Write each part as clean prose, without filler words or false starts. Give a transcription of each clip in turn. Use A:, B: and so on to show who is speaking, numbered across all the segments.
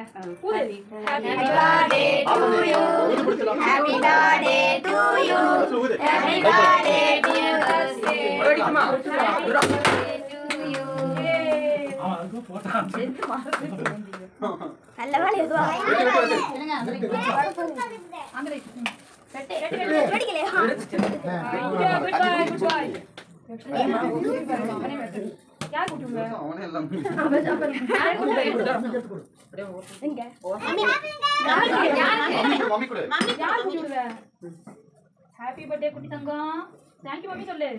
A: Happy birthday to you. Happy birthday to you. Happy birthday dear Kasi. நல்ல வேலை எதுவாக क्या कुटुंब है அவனே எல்லாம் எங்க மம்மி கூட யார் குடுவே ஹேப்பி பர்த்டே குட்டி தங்கம் थैंक यू மம்மி சொல்லு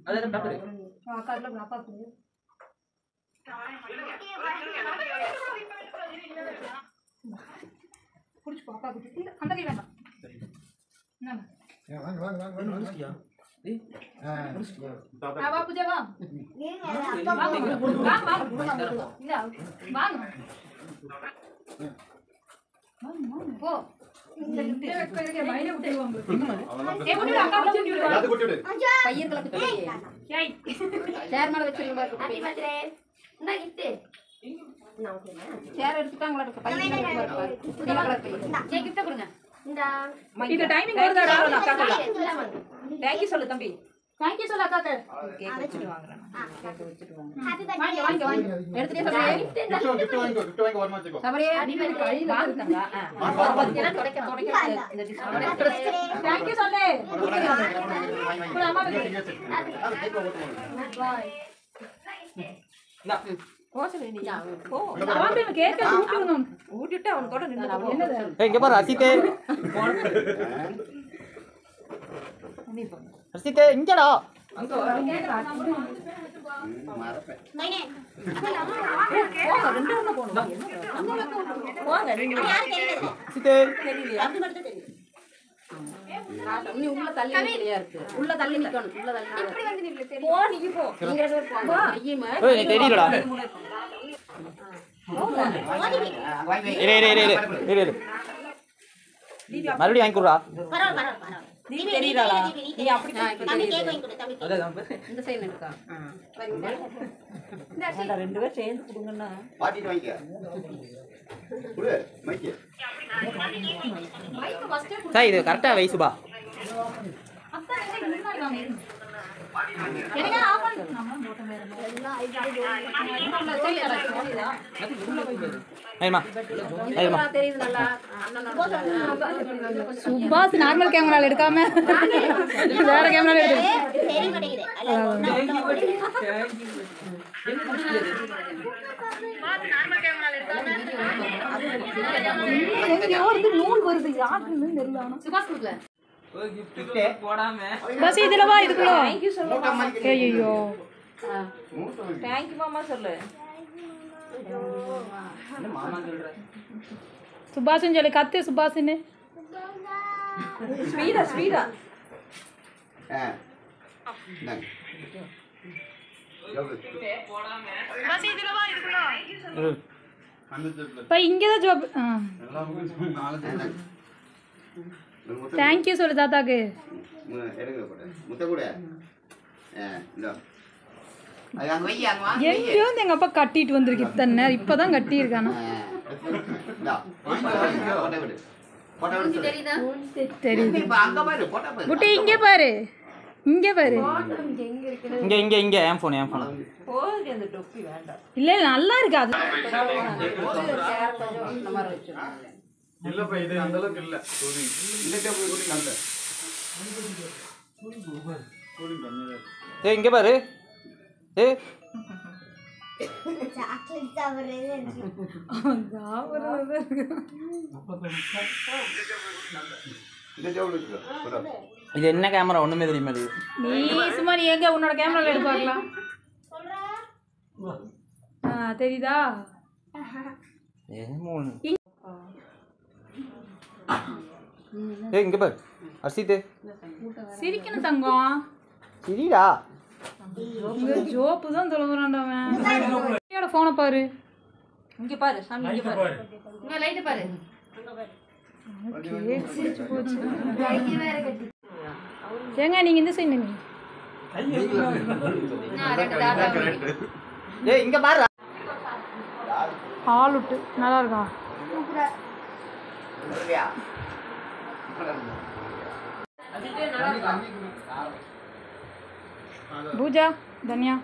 A: அதே டாக்டர் அக்கா இல்ல அப்பா குடு குடிச்சு பாப்பா குடி அந்த கை வேண்டாம் என்ன வாங்க बाबा पूजा वांग पो थैंक यू சொல்லு தம்பி थैंक यू சொல்ல அக்கா கேக் வச்சிட்டு வாங்குறேன் கேக் வச்சிட்டு வாங்க ஹேப்பி பர்த்டே வாங்க எடுத்துட்டே சொல்றேன் gift வாங்க வரமா வச்சுக்கோ சபரியே வாங்க தங்க இதெல்லாம் தொடக்கணும் இந்த थैंक यू சொல்லு போடு அம்மா பாய் நா போச்சே நீ போ அவன் கேக்க ஊட்டிடணும் ஊட்டிட்டு அவன் கூட நின்னு என்னது இங்க பாரு அசிதே
B: அர்ஷிதே இங்கடா
A: அங்க கேக்குறா நைனே போங்க ரெண்டு ஒண்ணு போணும் போங்க ரெண்டு யார் கேக்குது
B: அர்ஷிதே
A: தெரியல அது மட்டும் தெரியும் நீ உள்ள தள்ளி நிக்கலையா இருக்கு உள்ள தள்ளி நிக்கணும் உள்ள தள்ளி இப்படி வந்து நில்ல தெரியும் போ நீ போ நீங்க ரெண்டு பேர் போ ஐயமா
B: ஏய் நீ தெரியலடா இரு மறுபடியும் வாங்கி கொடுடா
A: பரவாயில்லை நீ தெரியறடா நீ அப்படி தம்பி கேக் வாங்கி கொடு தம்பி இந்த சைடுல இருக்கா இந்த ரெண்டு பேர் சேர்ந்து குடுங்கனா பாட்டிட்டு வாங்கிக்க குடு மைக் ஃபர்ஸ்ட்
B: சாய் இது கரெக்ட்டா வை சுபா
A: அத்தா எங்க முன்னாடி வாங்க எனக்கு ஆஃப் பண்ணு நம்ம போட்ட மேல எல்லாம்
B: ஐமா ஐமா
A: தெரியுது நல்லா
C: சுபாஸ் நார்மல் கேமரால எடுக்காம வேற கேமரால எடுத்து
A: தெரிய மாட்டேங்குது நார்மல் கேமரால எடுக்காம
C: எங்கயோ இருந்து நூல் வருது யாருன்னு தெரியல
A: சுபாஸ் குடுல
B: ஒரு gift போடாம
C: பஸ் இதுல வா இதுக்குள்ள थैंक यू சொல்லு ஐயோ
A: थैंक यू மாமா சொல்லு
B: மாமா சொல்ற
C: சுபாஷன் சொல்லு கத்து சுபாஷன்
A: ஸ்பீடா ஸ்பீடா
D: நங்க
A: பஸ் இதுல வா இதுக்குள்ள
C: பை இங்க தான் ஜாப் थैंक यू சொல்லு தாத்தாக்கு
D: எடுங்க போடு முத்த கூட இந்த அங்க வை அங்க வா
C: எங்கயோ எங்க அப்பா கட்டிட்டு வந்திருக்கு இத்தனை நேரம் இப்பதான் கட்டி இருக்கானா
D: டா போட விடு போட விடு
A: தெரியுதா
C: தெரியுது
D: இப்ப அங்க பாரு போட பாரு
C: குட்டி இங்க பாரு இங்க பாரு
B: இங்க என் ஃபோன்
A: போகுது அந்த டொப்பி வேண்டாம்
C: இல்ல நல்லா இருக்கு அது
E: இல்லப்பா இது அந்த அளவுக்கு இல்ல
D: இந்த டேபிள் கூட நல்ல
B: ஏய் இங்க பாரு ஏய்
A: சாக்லேட் சாப்பிடுறது
D: இந்த டேபிள் இருக்கு போடா
B: இது என்ன கேமரா ஒண்ணுமே தெரிய மாட்டேங்குது
C: நீ சும்மா நீ எங்க உன்னோட கேமரால எடுத்து பார்க்கலாம் தெரியுதா
B: ஏய் இங்க பாரு அர்ஷிதே
C: சிரிக்கணும் தங்கம்
B: சிரிடா
C: இங்க ஜோப்பு தான் தொலைவுறான்டாவன் போனை பாரு
A: இங்க பாரு சாமி இங்க பாரு இங்க லைட் பாரு
C: கேக் சிரிச்சு போச்சு
A: இங்க வேற கட்டி
C: ஏங்க நீங்க இந்த சைடு நின்னு
A: நான் ரெண்டு தாத்தா
B: ஏய் இங்க பாரு
D: யாரு
C: ஹால் விட்டு நல்லா இருக்கா? பூஜா தனியா